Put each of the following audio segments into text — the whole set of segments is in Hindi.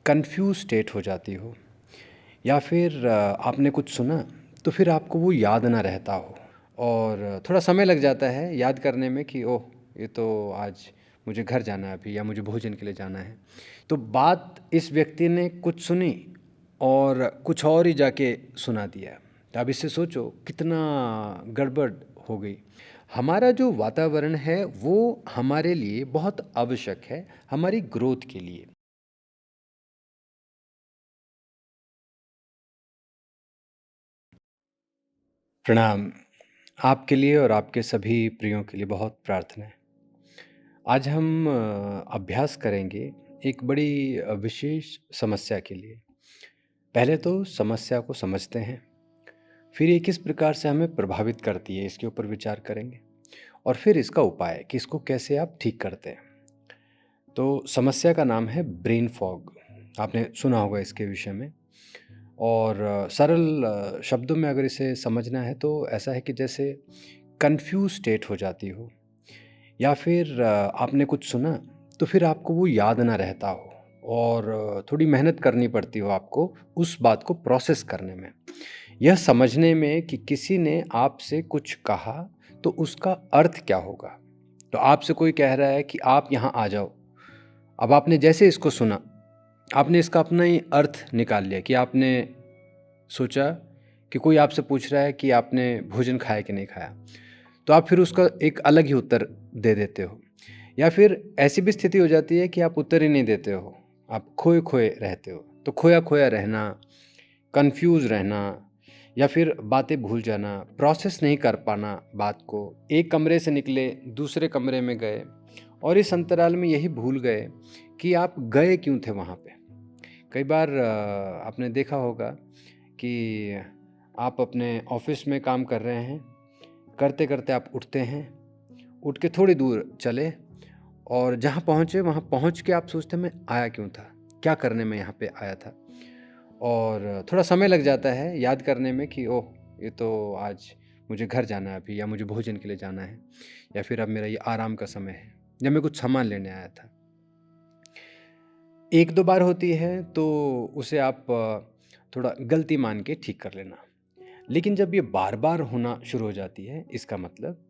कंफ्यूज स्टेट हो जाती हो या फिर आपने कुछ सुना तो फिर आपको वो याद ना रहता हो और थोड़ा समय लग जाता है याद करने में कि ओह ये तो आज मुझे घर जाना है अभी या मुझे भोजन के लिए जाना है। तो बात इस व्यक्ति ने कुछ सुनी और कुछ और ही जाके सुना दिया। तो अब इससे सोचो कितना गड़बड़ हो गई। हमारा जो वातावरण है वो हमारे लिए बहुत आवश्यक है हमारी ग्रोथ के लिए। प्रणाम। आपके लिए और आपके सभी प्रियों के लिए बहुत प्रार्थना है। आज हम अभ्यास करेंगे एक बड़ी विशेष समस्या के लिए। पहले तो समस्या को समझते हैं, फिर ये किस प्रकार से हमें प्रभावित करती है इसके ऊपर विचार करेंगे और फिर इसका उपाय कि इसको कैसे आप ठीक करते हैं। तो समस्या का नाम है ब्रेन फॉग। आपने सुना होगा इसके विषय में। और सरल शब्दों में अगर इसे समझना है तो ऐसा है कि जैसे कंफ्यूज स्टेट हो जाती हो या फिर आपने कुछ सुना तो फिर आपको वो याद ना रहता हो और थोड़ी मेहनत करनी पड़ती हो आपको उस बात को प्रोसेस करने में, यह समझने में कि किसी ने आपसे कुछ कहा तो उसका अर्थ क्या होगा। तो आपसे कोई कह रहा है कि आप यहाँ आ जाओ। अब आपने जैसे इसको सुना, आपने इसका अपना ही अर्थ निकाल लिया कि आपने सोचा कि कोई आपसे पूछ रहा है कि आपने भोजन खाया कि नहीं खाया, तो आप फिर उसका एक अलग ही उत्तर दे देते हो। या फिर ऐसी भी स्थिति हो जाती है कि आप उत्तर ही नहीं देते हो, आप खोए-खोए रहते हो। तो खोया-खोया रहना, कन्फ्यूज़ रहना या फिर बातें भूल जाना, प्रोसेस नहीं कर पाना बात को, एक कमरे से निकले, दूसरे कमरे में गए और इस अंतराल में यही भूल गए कि आप गए क्यों थे वहाँ पे। कई बार आपने देखा होगा कि आप अपने ऑफ़िस में काम कर रहे हैं, करते-करते आप उठते हैं, उठ के थोड़ी दूर चले और जहाँ पहुँचे वहाँ पहुँच के आप सोचते हैं मैं आया क्यों था? क्या करने मैं यहाँ पे आया था? और थोड़ा समय लग जाता है याद करने में कि ओह! ये तो आज मुझे घर जाना है अभी या मुझे भोजन के लिए जाना है या फिर अब मेरा ये आराम का समय है या मैं कुछ सामान लेने आया था। 1-2 बार होती है तो उसे आप थोड़ा गलती मान के ठीक कर लेना। लेकिन जब ये बार-बार होना शुरू हो जाती है, इसका मतलब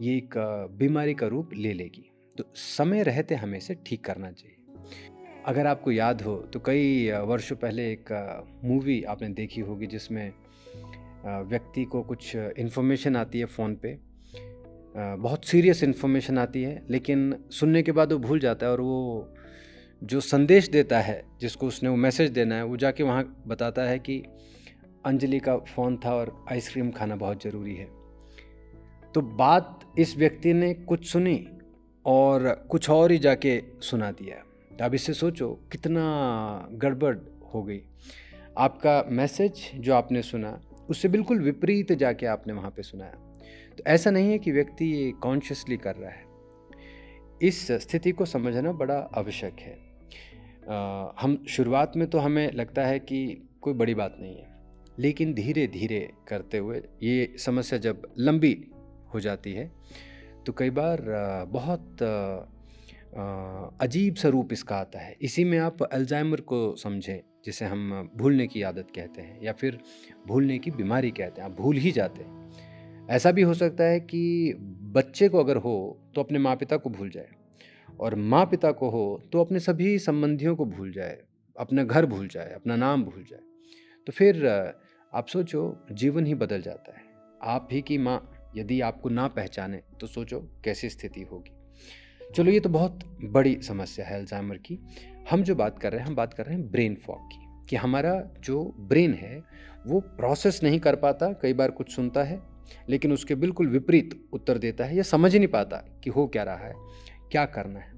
ये एक बीमारी का रूप ले लेगी। तो समय रहते हमें इसे ठीक करना चाहिए। अगर आपको याद हो तो कई वर्षों पहले एक मूवी आपने देखी होगी जिसमें व्यक्ति को कुछ इन्फॉर्मेशन आती है फ़ोन पे। बहुत सीरियस इन्फॉर्मेशन आती है लेकिन सुनने के बाद वो भूल जाता है और वो जो संदेश देता है, जिसको उसने वो मैसेज देना है, वो जाके वहाँ बताता है कि अंजलि का फ़ोन था और आइसक्रीम खाना बहुत ज़रूरी है। तो बात इस व्यक्ति ने कुछ सुनी और कुछ और ही जाके सुना दिया। तो अब इससे सोचो कितना गड़बड़ हो गई। आपका मैसेज जो आपने सुना, उससे बिल्कुल विपरीत जाके आपने वहाँ पे सुनाया। तो ऐसा नहीं है कि व्यक्ति ये कॉन्शियसली कर रहा है। इस स्थिति को समझना बड़ा आवश्यक है। हम शुरुआत में तो हमें लगता है कि कोई बड़ी बात नहीं है, लेकिन धीरे-धीरे करते हुए ये समस्या जब लंबी हो जाती है, तो कई बार बहुत अजीब सा रूप इसका आता है। इसी में आप अल्ज़ाइमर को समझें, जिसे हम भूलने की आदत कहते हैं या फिर भूलने की बीमारी कहते हैं, आप भूल ही जाते हैं। ऐसा भी हो सकता है कि बच्चे को अगर हो, तो अपने माँ-पिता को भूल जाए और माँ-पिता को हो, तो अपने सभी संबंधियों को भूल जाए, अपना घर भूल जाए, अपना नाम भूल जाए। तो फिर आप सोचो जीवन ही बदल जाता है। आप ही की माँ यदि आपको ना पहचाने तो सोचो कैसी स्थिति होगी। चलो ये तो बहुत बड़ी समस्या है अल्ज़ाइमर की। हम जो बात कर रहे हैं, हम बात कर रहे हैं ब्रेन फॉग की, कि हमारा जो ब्रेन है वो प्रोसेस नहीं कर पाता, कई बार कुछ सुनता है लेकिन उसके बिल्कुल विपरीत उत्तर देता है या समझ ही नहीं पाता कि हो क्या रहा है, क्या करना है।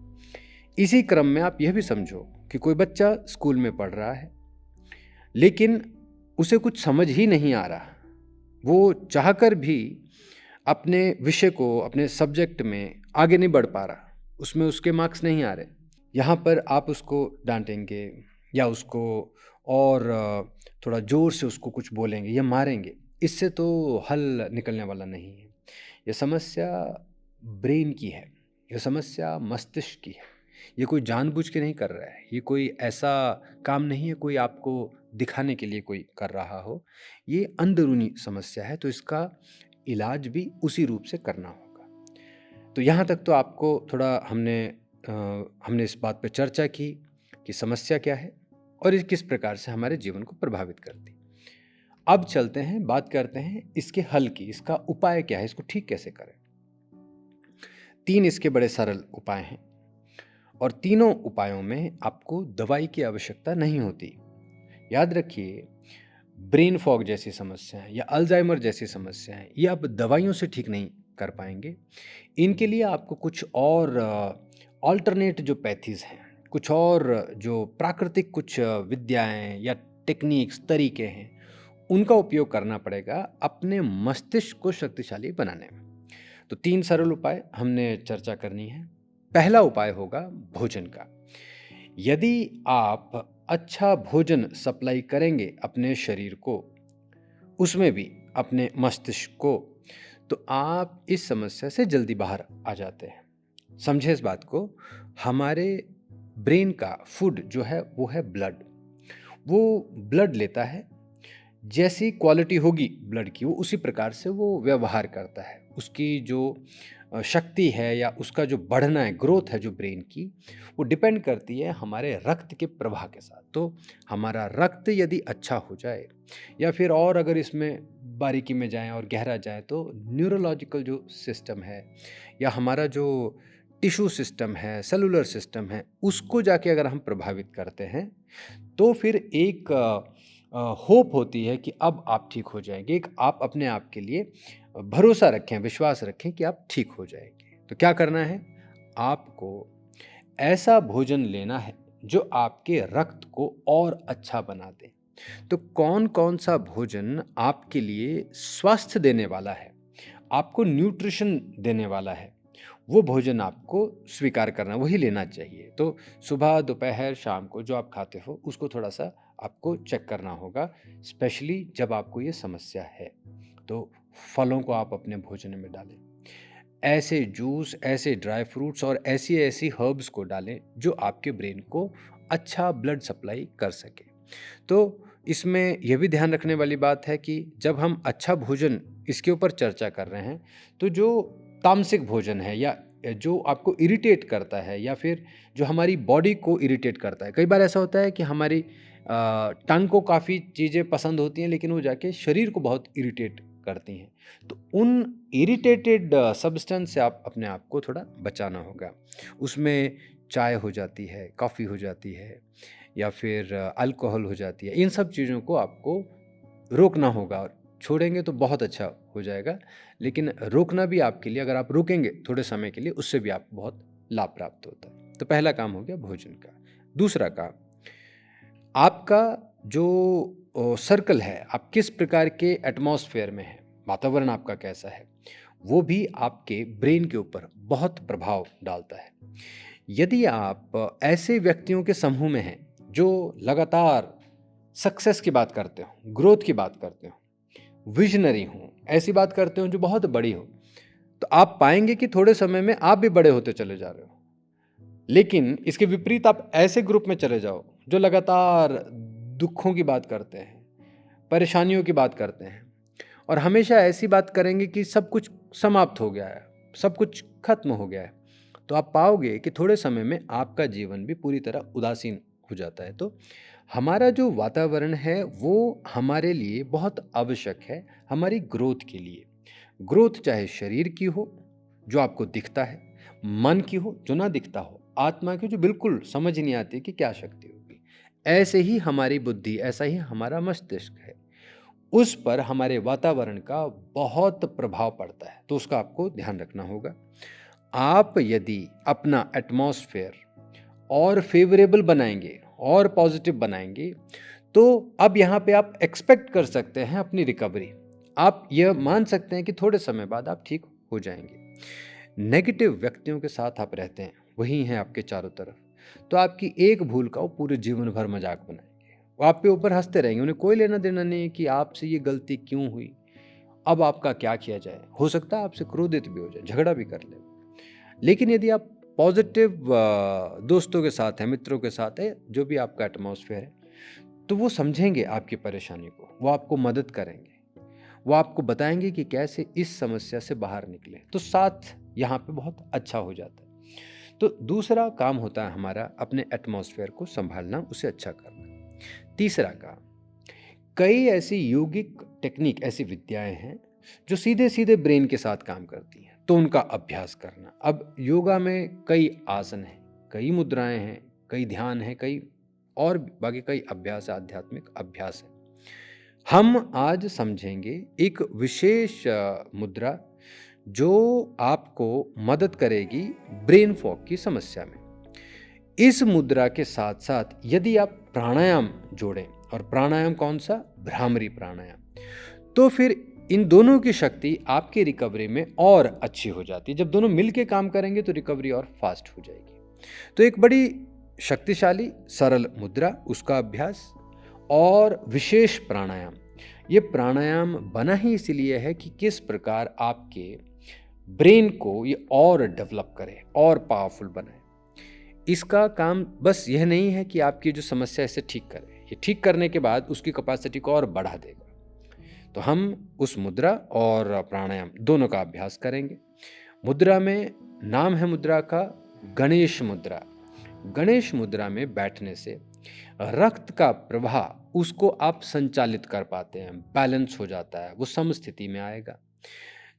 इसी क्रम में आप यह भी समझो कि कोई बच्चा स्कूल में पढ़ रहा है, लेकिन उसे कुछ समझ ही नहीं आ रहा। वो चाहकर भी अपने विषय को, अपने सब्जेक्ट में आगे नहीं बढ़ पा रहा। उसमें उसके मार्क्स नहीं आ रहे। यहाँ पर आप उसको डाँटेंगे या उसको और थोड़ा ज़ोर से उसको कुछ बोलेंगे या मारेंगे। इससे तो हल निकलने वाला नहीं है। ये समस्या ब्रेन की है, ये समस्या मस्तिष्क की है। ये कोई जानबूझ के नहीं कर रहा है, ये कोई ऐसा काम नहीं है कोई आपको दिखाने के लिए कोई कर रहा हो। ये अंदरूनी समस्या है, तो इसका इलाज भी उसी रूप से करना होगा। तो यहाँ तक तो आपको थोड़ा हमने इस बात पे चर्चा की कि समस्या क्या है और ये किस प्रकार से हमारे जीवन को प्रभावित करती। अब चलते हैं, बात करते हैं इसके हल की, इसका उपाय क्या है, इसको ठीक कैसे करें। 3 इसके बड़े सरल उपाय हैं और तीनों उपायों में आपको दवाई की आवश्यकता नहीं होती। याद रखिए, ब्रेन फॉग जैसी समस्याएं या अल्जाइमर जैसी समस्याएं ये आप दवाइयों से ठीक नहीं कर पाएंगे। इनके लिए आपको कुछ और ऑल्टरनेट जो पैथीज हैं, कुछ और जो प्राकृतिक कुछ विद्याएं या टेक्निक्स तरीके हैं, उनका उपयोग करना पड़ेगा अपने मस्तिष्क को शक्तिशाली बनाने में। तो 3 सरल उपाय हमने चर्चा करनी है। पहला उपाय होगा भोजन का। यदि आप अच्छा भोजन सप्लाई करेंगे अपने शरीर को, उसमें भी अपने मस्तिष्क को, तो आप इस समस्या से जल्दी बाहर आ जाते हैं। समझे इस बात को, हमारे ब्रेन का फूड जो है वो है ब्लड। वो ब्लड लेता है, जैसी क्वालिटी होगी ब्लड की वो उसी प्रकार से वो व्यवहार करता है। उसकी जो शक्ति है या उसका जो बढ़ना है, ग्रोथ है जो ब्रेन की, वो डिपेंड करती है हमारे रक्त के प्रवाह के साथ। तो हमारा रक्त यदि अच्छा हो जाए, या फिर और अगर इसमें बारीकी में जाएं और गहरा जाए, तो न्यूरोलॉजिकल जो सिस्टम है या हमारा जो टिश्यू सिस्टम है, सेलुलर सिस्टम है, उसको जाके अगर हम प्रभावित करते हैं, तो फिर एक होप होती है कि अब आप ठीक हो जाएंगे। एक आप अपने आप के लिए भरोसा रखें, विश्वास रखें कि आप ठीक हो जाएंगे। तो क्या करना है, आपको ऐसा भोजन लेना है जो आपके रक्त को और अच्छा बना दे। तो कौन कौन सा भोजन आपके लिए स्वास्थ्य देने वाला है, आपको न्यूट्रिशन देने वाला है, वो भोजन आपको स्वीकार करना, वही लेना चाहिए। तो सुबह, दोपहर, शाम को जो आप खाते हो उसको थोड़ा सा आपको चेक करना होगा, स्पेशली जब आपको ये समस्या है। तो फलों को आप अपने भोजन में डालें, ऐसे जूस, ऐसे ड्राई फ्रूट्स और ऐसी ऐसी हर्ब्स को डालें जो आपके ब्रेन को अच्छा ब्लड सप्लाई कर सके। तो इसमें यह भी ध्यान रखने वाली बात है कि जब हम अच्छा भोजन इसके ऊपर चर्चा कर रहे हैं, तो जो तामसिक भोजन है या जो आपको इरिटेट करता है या फिर जो हमारी बॉडी को इरिटेट करता है, कई बार ऐसा होता है कि हमारी टंग को काफ़ी चीज़ें पसंद होती हैं लेकिन वो जाके शरीर को बहुत इरिटेट करती हैं। तो उन इरिटेटेड सब्सटेंस से आप अपने आप को थोड़ा बचाना होगा। उसमें चाय हो जाती है, कॉफ़ी हो जाती है या फिर अल्कोहल हो जाती है। इन सब चीज़ों को आपको रोकना होगा और छोड़ेंगे तो बहुत अच्छा हो जाएगा। लेकिन रोकना भी आपके लिए, अगर आप रुकेंगे थोड़े समय के लिए, उससे भी आपको बहुत लाभ प्राप्त होता है। तो पहला काम हो गया भोजन का। दूसरा काम, आपका जो सर्कल है, आप किस प्रकार के एटमॉस्फेयर में हैं, वातावरण आपका कैसा है, वो भी आपके ब्रेन के ऊपर बहुत प्रभाव डालता है। यदि आप ऐसे व्यक्तियों के समूह में हैं जो लगातार सक्सेस की बात करते हो, ग्रोथ की बात करते हो, विजनरी हों, ऐसी बात करते हो जो बहुत बड़ी हो, तो आप पाएंगे कि थोड़े समय में आप भी बड़े होते चले जा रहे हो। लेकिन इसके विपरीत आप ऐसे ग्रुप में चले जाओ जो लगातार दुखों की बात करते हैं, परेशानियों की बात करते हैं और हमेशा ऐसी बात करेंगे कि सब कुछ समाप्त हो गया है, सब कुछ खत्म हो गया है, तो आप पाओगे कि थोड़े समय में आपका जीवन भी पूरी तरह उदासीन हो जाता है। तो हमारा जो वातावरण है वो हमारे लिए बहुत आवश्यक है, हमारी ग्रोथ के लिए। ग्रोथ चाहे शरीर की हो जो आपको दिखता है, मन की हो जो ना दिखता हो, आत्मा की जो बिल्कुल समझ ही नहीं आती कि क्या शक्ति होगी। ऐसे ही हमारी बुद्धि, ऐसा ही हमारा मस्तिष्क है, उस पर हमारे वातावरण का बहुत प्रभाव पड़ता है। तो उसका आपको ध्यान रखना होगा। आप यदि अपना एटमॉस्फेयर और फेवरेबल बनाएंगे और पॉजिटिव बनाएंगे, तो अब यहाँ पे आप एक्सपेक्ट कर सकते हैं अपनी रिकवरी। आप यह मान सकते हैं कि थोड़े समय बाद आप ठीक हो जाएंगे। नेगेटिव व्यक्तियों के साथ आप रहते हैं, वही हैं आपके चारों तरफ, तो आपकी एक भूल का वो पूरे जीवन भर मजाक बनाएंगे, वो आपके ऊपर हंसते रहेंगे। उन्हें कोई लेना देना नहीं है कि आपसे ये गलती क्यों हुई, अब आपका क्या किया जाए। हो सकता है आपसे क्रोधित भी हो जाए, झगड़ा भी कर ले। लेकिन यदि आप पॉजिटिव दोस्तों के साथ है, मित्रों के साथ है, जो भी आपका एटमॉस्फेयर है, तो वो समझेंगे आपकी परेशानी को, वो आपको मदद करेंगे, वो आपको बताएंगे कि कैसे इस समस्या से बाहर निकले, तो साथ यहाँ पे बहुत अच्छा हो जाता है। तो दूसरा काम होता है हमारा अपने एटमॉस्फेयर को संभालना, उसे अच्छा करना। तीसरा काम, कई ऐसी योगिक टेक्निक, ऐसी विद्याएं हैं जो सीधे सीधे ब्रेन के साथ काम करती हैं, तो उनका अभ्यास करना। अब योगा में कई आसन हैं, कई मुद्राएं हैं, कई ध्यान हैं, कई और बाकी कई अभ्यास, आध्यात्मिक अभ्यास है। हम आज समझेंगे एक विशेष मुद्रा जो आपको मदद करेगी ब्रेन फॉग की समस्या में। इस मुद्रा के साथ साथ यदि आप प्राणायाम जोड़ें, और प्राणायाम कौन सा? भ्रामरी प्राणायाम, तो फिर इन दोनों की शक्ति आपकी रिकवरी में और अच्छी हो जाती है। जब दोनों मिलके काम करेंगे तो रिकवरी और फास्ट हो जाएगी। तो एक बड़ी शक्तिशाली सरल मुद्रा, उसका अभ्यास और विशेष प्राणायाम। ये प्राणायाम बना ही इसीलिए है कि किस प्रकार आपके ब्रेन को ये और डेवलप करे और पावरफुल बनाए। इसका काम बस यह नहीं है कि आपकी जो समस्या है इसे ठीक करे, ये ठीक करने के बाद उसकी कैपेसिटी को और बढ़ा देगा। तो हम उस मुद्रा और प्राणायाम दोनों का अभ्यास करेंगे। मुद्रा में नाम है मुद्रा का गणेश मुद्रा। गणेश मुद्रा में बैठने से रक्त का प्रवाह, उसको आप संचालित कर पाते हैं, बैलेंस हो जाता है, वो समस्थिति में आएगा।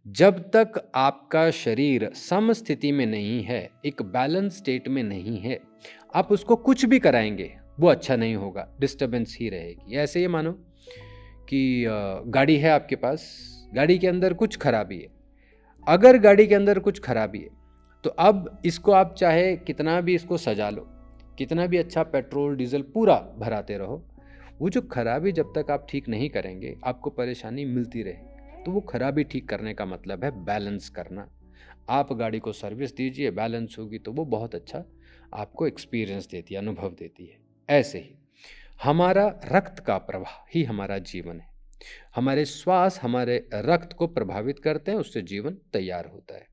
जब तक आपका शरीर समस्थिति में नहीं है, एक बैलेंस स्टेट में नहीं है, आप उसको कुछ भी कराएंगे वो अच्छा नहीं होगा, डिस्टर्बेंस ही रहेगी। ऐसे ये मानो कि गाड़ी है आपके पास, गाड़ी के अंदर कुछ खराबी है। अगर गाड़ी के अंदर कुछ खराबी है तो अब इसको आप चाहे कितना भी इसको सजा लो, कितना भी अच्छा पेट्रोल डीजल पूरा भराते रहो, वो जो खराबी जब तक आप ठीक नहीं करेंगे आपको परेशानी मिलती रहेगी। तो वो खराबी ठीक करने का मतलब है बैलेंस करना। आप गाड़ी को सर्विस दीजिए, बैलेंस होगी तो वो बहुत अच्छा आपको एक्सपीरियंस देती है, अनुभव देती है। ऐसे ही हमारा रक्त का प्रवाह ही हमारा जीवन है। हमारे श्वास हमारे रक्त को प्रभावित करते हैं, उससे जीवन तैयार होता है।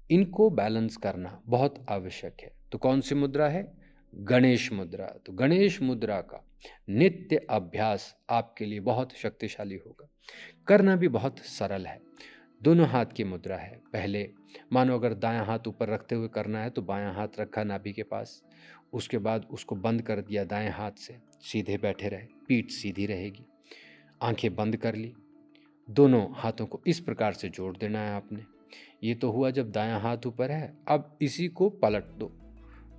इनको बैलेंस करना बहुत आवश्यक है। तो कौन सी मुद्रा है? गणेश मुद्रा। तो गणेश मुद्रा का नित्य अभ्यास आपके लिए बहुत शक्तिशाली होगा। करना भी बहुत सरल है। दोनों हाथ की मुद्रा है। पहले मानो अगर दायां हाथ ऊपर रखते हुए करना है तो बायां हाथ रखा नाभि के पास, उसके बाद उसको बंद कर दिया दाएं हाथ से, सीधे बैठे रहे, पीठ सीधी रहेगी, आंखें बंद कर ली, दोनों हाथों को इस प्रकार से जोड़ देना है आपने। ये तो हुआ जब दायां हाथ ऊपर है। अब इसी को पलट दो,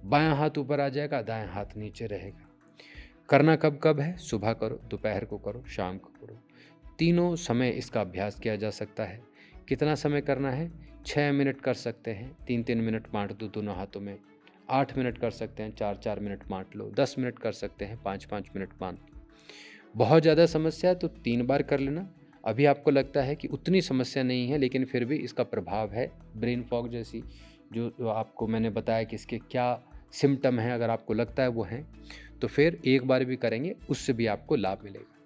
बायां हाथ ऊपर आ जाएगा, दायां हाथ नीचे रहेगा। करना कब कब है? सुबह करो, दोपहर को करो, शाम को करो। तीनों समय इसका अभ्यास किया जा सकता है। कितना समय करना है? 6 मिनट कर सकते हैं, 3-3 मिनट बांट दो दोनों हाथों में। 8 मिनट कर सकते हैं, 4-4 मिनट बांट लो। 10 मिनट कर सकते हैं, 5-5 मिनट बांट लो। बहुत ज़्यादा समस्या है तो 3 बार कर लेना। अभी आपको लगता है कि उतनी समस्या नहीं है, लेकिन फिर भी इसका प्रभाव है ब्रेन फॉग जैसी, जो आपको मैंने बताया कि इसके क्या सिम्टम हैं, अगर आपको लगता है वो हैं, तो फिर एक बार भी करेंगे, उससे भी आपको लाभ मिलेगा।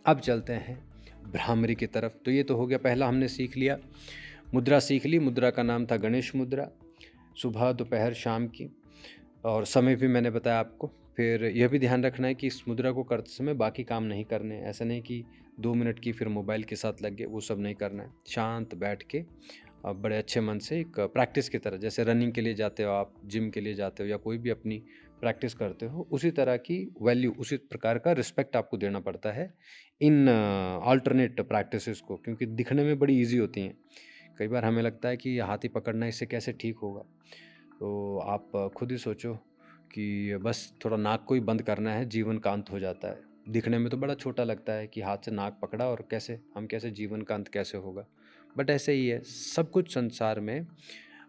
अब चलते हैं भ्रामरी की तरफ। तो ये तो हो गया, पहला हमने सीख लिया, मुद्रा सीख ली। मुद्रा का नाम था गणेश मुद्रा, सुबह दोपहर शाम की, और समय भी मैंने बताया आपको। फिर यह भी ध्यान रखना है कि इस मुद्रा को करते समय बाकी काम नहीं करने। ऐसा नहीं कि 2 मिनट की फिर मोबाइल के साथ लग गए, वो सब नहीं करना है। शांत बैठ के बड़े अच्छे मन से एक प्रैक्टिस की तरह, जैसे रनिंग के लिए जाते हो आप, जिम के लिए जाते हो, या कोई भी अपनी प्रैक्टिस करते हो, उसी तरह की वैल्यू, उसी प्रकार का रिस्पेक्ट आपको देना पड़ता है इन अल्टरनेट प्रैक्टिसेस को, क्योंकि दिखने में बड़ी ईजी होती हैं। कई बार हमें लगता है कि हाथी पकड़ना इससे कैसे ठीक होगा, तो आप खुद ही सोचो कि बस थोड़ा नाक को ही बंद करना है, जीवन का अंत हो जाता है। दिखने में तो बड़ा छोटा लगता है कि हाथ से नाक पकड़ा और कैसे जीवन का अंत कैसे होगा, बट ऐसे ही है सब कुछ संसार में,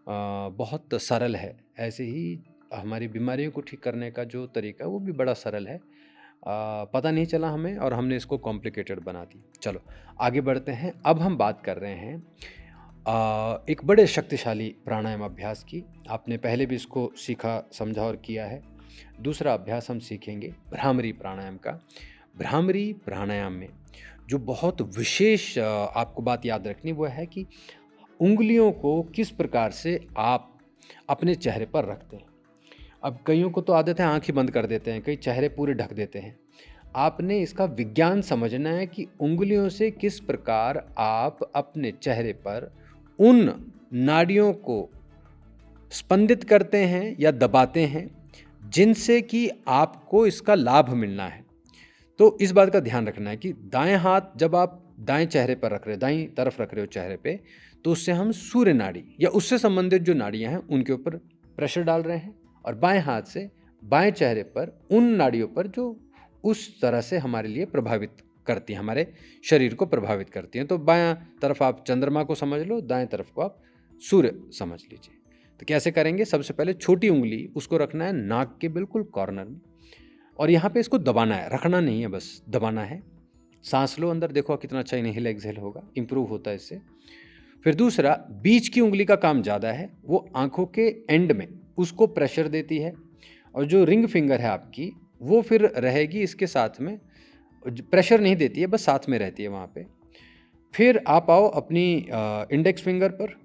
बहुत सरल है। ऐसे ही हमारी बीमारियों को ठीक करने का जो तरीका है वो भी बड़ा सरल है। पता नहीं चला हमें और हमने इसको कॉम्प्लिकेटेड बना दी। चलो आगे बढ़ते हैं। अब हम बात कर रहे हैं एक बड़े शक्तिशाली प्राणायाम अभ्यास की। आपने पहले भी इसको सीखा, समझा और किया है। दूसरा अभ्यास हम सीखेंगे भ्रामरी प्राणायाम का। भ्रामरी प्राणायाम में जो बहुत विशेष आपको बात याद रखनी वो है कि उंगलियों को किस प्रकार से आप अपने चेहरे पर रखते हैं। अब कइयों को तो आदत है आँख ही बंद कर देते हैं, कई चेहरे पूरे ढक देते हैं। आपने इसका विज्ञान समझना है कि उँगलियों से किस प्रकार आप अपने चेहरे पर उन नाड़ियों को स्पंदित करते हैं या दबाते हैं, जिनसे कि आपको इसका लाभ मिलना है। तो इस बात का ध्यान रखना है कि दाएँ हाथ जब आप दाएँ चेहरे पर रख रहे हो, दाईं तरफ रख रहे हो चेहरे पे, तो उससे हम सूर्य नाड़ी या उससे संबंधित जो नाड़ियाँ हैं, उनके ऊपर प्रेशर डाल रहे हैं और बाएँ हाथ से बाएँ चेहरे पर उन नाड़ियों पर जो उस तरह से हमारे लिए प्रभावित करती हैं, हमारे शरीर को प्रभावित करती हैं। तो बायाँ तरफ आप चंद्रमा को समझ लो, दाएँ तरफ को आप सूर्य समझ लीजिए। तो कैसे करेंगे? सबसे पहले छोटी उँगली उसको रखना है नाक के बिल्कुल कॉर्नर में और यहाँ पे इसको दबाना है, रखना नहीं है, बस दबाना है। सांस लो अंदर, देखो कितना अच्छा इनहेल एक्सहेल होगा, इम्प्रूव होता है इससे। फिर दूसरा, बीच की उँगली का काम ज़्यादा है, वो आँखों के एंड में उसको प्रेशर देती है और जो रिंग फिंगर है आपकी, वो फिर रहेगी इसके साथ में, प्रेशर नहीं देती है, बस साथ में रहती है वहाँ पे। फिर आप आओ अपनी इंडेक्स फिंगर पर,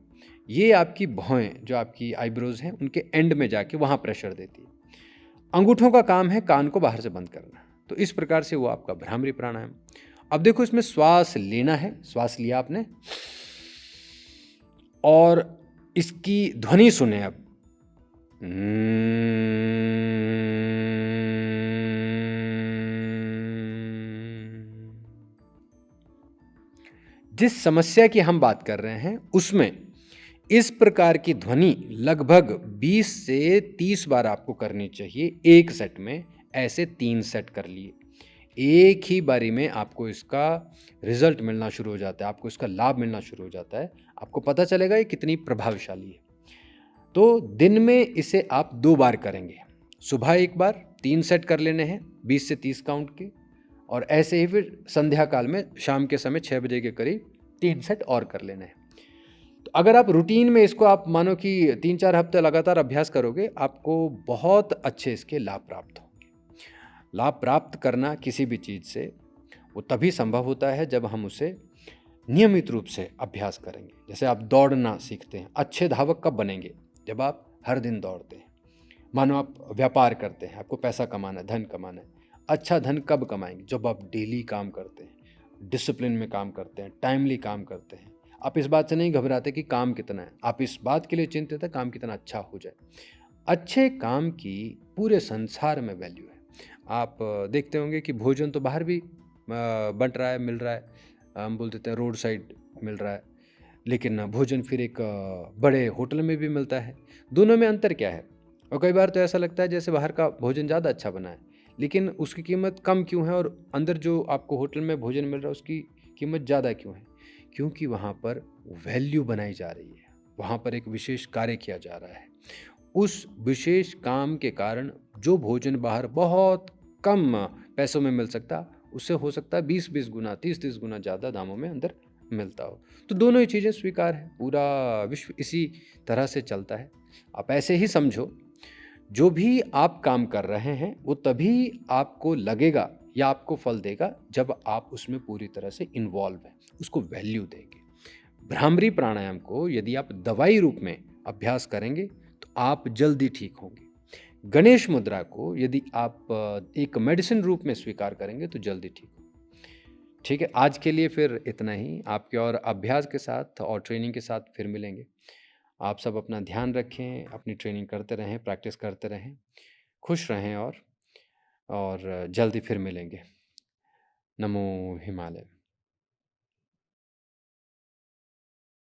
ये आपकी भौहें जो आपकी आईब्रोज़ हैं, उनके एंड में जाके वहाँ प्रेशर देती है। अंगूठों का काम है कान को बाहर से बंद करना। तो इस प्रकार से वो आपका भ्रामरी प्राणायाम। अब देखो इसमें श्वास लेना है, श्वास लिया आपने और इसकी ध्वनि सुने अब। जिस समस्या की हम बात कर रहे हैं उसमें इस प्रकार की ध्वनि लगभग 20 से 30 बार आपको करनी चाहिए एक सेट में। ऐसे 3 सेट कर लिए, एक ही बारी में आपको इसका रिजल्ट मिलना शुरू हो जाता है, आपको इसका लाभ मिलना शुरू हो जाता है, आपको पता चलेगा ये कितनी प्रभावशाली है। तो दिन में इसे आप 2 बार करेंगे, सुबह एक बार 3 सेट कर लेने हैं 20 से 30 काउंट के, और ऐसे ही फिर संध्या काल में शाम के समय 6 बजे के करीब 3 सेट और कर लेने हैं। तो अगर आप रूटीन में इसको आप मानो कि 3-4 हफ्ते लगातार अभ्यास करोगे, आपको बहुत अच्छे इसके लाभ प्राप्त होंगे। लाभ प्राप्त करना किसी भी चीज़ से वो तभी संभव होता है जब हम उसे नियमित रूप से अभ्यास करेंगे। जैसे आप दौड़ना सीखते हैं, अच्छे धावक कब बनेंगे? जब आप हर दिन दौड़ते हैं। मानो आप व्यापार करते हैं, आपको पैसा कमाना है, धन कमाना है। अच्छा धन कब कमाएंगे? जब आप डेली काम करते हैं, डिसिप्लिन में काम करते हैं, टाइमली काम करते हैं। आप इस बात से नहीं घबराते कि काम कितना है, आप इस बात के लिए चिंतित है काम कितना अच्छा हो जाए। अच्छे काम की पूरे संसार में वैल्यू है। आप देखते होंगे कि भोजन तो बाहर भी बंट रहा है, मिल रहा है, हम बोल देते हैं रोड साइड मिल रहा है, लेकिन भोजन फिर एक बड़े होटल में भी मिलता है। दोनों में अंतर क्या है? और कई बार तो ऐसा लगता है जैसे बाहर का भोजन ज़्यादा अच्छा बना है, लेकिन उसकी कीमत कम क्यों है और अंदर जो आपको होटल में भोजन मिल रहा है उसकी कीमत ज़्यादा क्यों है? क्योंकि वहाँ पर वैल्यू बनाई जा रही है, वहाँ पर एक विशेष कार्य किया जा रहा है। उस विशेष काम के कारण जो भोजन बाहर बहुत कम पैसों में मिल सकता, उससे हो सकता है 20-20 गुना, 30-30 गुना ज़्यादा दामों में अंदर मिलता हो। तो दोनों ही चीज़ें स्वीकार है, पूरा विश्व इसी तरह से चलता है। आप ऐसे ही समझो, जो भी आप काम कर रहे हैं, वो तभी आपको लगेगा या आपको फल देगा जब आप उसमें पूरी तरह से इन्वॉल्व हैं, उसको वैल्यू देंगे। भ्रामरी प्राणायाम को यदि आप दवाई रूप में अभ्यास करेंगे, तो आप जल्दी ठीक होंगे। गणेश मुद्रा को यदि आप एक मेडिसिन रूप में स्वीकार करेंगे, तो जल्दी ठीक होंगे। ठीक है, आज के लिए फिर इतना ही। आपके और अभ्यास के साथ और ट्रेनिंग के साथ फिर मिलेंगे। आप सब अपना ध्यान रखें, अपनी ट्रेनिंग करते रहें, प्रैक्टिस करते रहें, खुश रहें और जल्दी फिर मिलेंगे। नमो हिमालय।